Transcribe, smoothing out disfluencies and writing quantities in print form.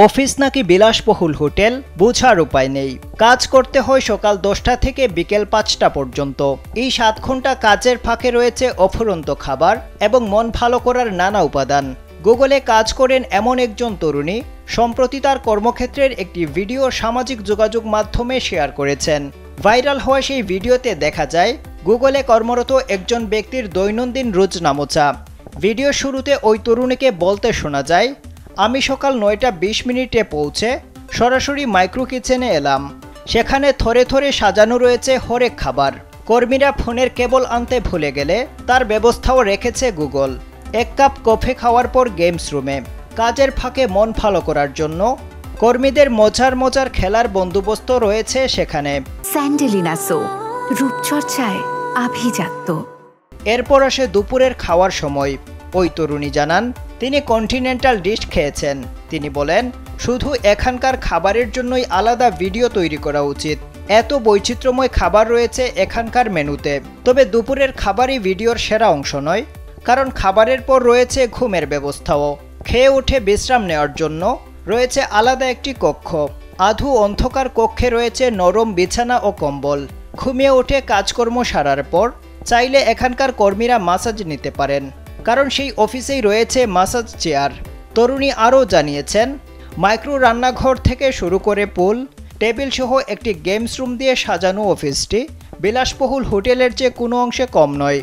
Office নাকি বিলাসবহুল hotel বোঝার উপায় নেই। কাজ করতে হয় সকাল 10টা থেকে বিকেল 5টা পর্যন্ত। এই 7 ঘন্টা কাজের ফাঁকে রয়েছে অফুরন্ত খাবার এবং মন ভালো করার নানা উপাদান। গুগলে কাজ করেন এমন একজন তরুণী সম্প্রতি তার কর্মক্ষেত্রের একটি ভিডিও সামাজিক যোগাযোগ মাধ্যমে শেয়ার করেছেন। ভাইরাল হওয়া সেই ভিডিওতে দেখা যায় গুগলে কর্মরত একজন ব্যক্তির দৈনন্দিন রোজনামচা। ভিডিও শুরুতে ওই তরুণীকে বলতে শোনা যায়, আমি সকাল 9টা 20 মিনিটে পৌঁছে সরাসরি মাইক্রো কিচেনে এলাম। সেখানে থরে থরে সাজানো রয়েছে হরেক খাবার। কর্মীরা ফোনের কেবল আনতে ভুলে গেলে তার ব্যবস্থাও রেখেছে গুগল। 1 কাপ কফি খাওয়ার পর গেমস রুমে। কাজের ফাঁকে মন ভালো করার জন্য কর্মীদের মজার মজার খেলার বন্দোবস্ত রয়েছে সেখানে। স্যান্ডেলিনা সো, রূপচর্চায় আভিজাত্য। এরপর আসে দুপুরের খাওয়ার সময়। ওই তরুণী জানান তিনি কন্টিনেন্টাল ডিশ খেয়েছেন। তিনি বলেন, শুধু এখানকার খাবারের জন্যই আলাদা ভিডিও তৈরি করা উচিত। এত বৈচিত্র্যময় খাবার রয়েছে এখানকার মেনুতে। তবে দুপুরের খাবারই ভিডিওর সেরা অংশ নয়, কারণ খাবারের পর রয়েছে ঘুমের ব্যবস্থাও। খেয়ে উঠে বিশ্রাম নেওয়ার জন্য রয়েছে আলাদা একটি কক্ষ। আধু অন্ধকার কক্ষে রয়েছে নরম বিছানা ও কম্বল। ঘুমিয়ে উঠে কাজকর্ম সারার পর চাইলে এখানকার কর্মীরা মাসাজ নিতে পারেন, কারণ সেই অফিসেই রয়েছে মাসাজ চেয়ার। তরুণী আরও জানিয়েছেন, মাইক্রো রান্নাঘর থেকে শুরু করে পুল, টেবিল সহ একটি গেমস রুম দিয়ে সাজানো অফিসটি বিলাসবহুল হোটেলের চেয়ে কোনো অংশে কম নয়।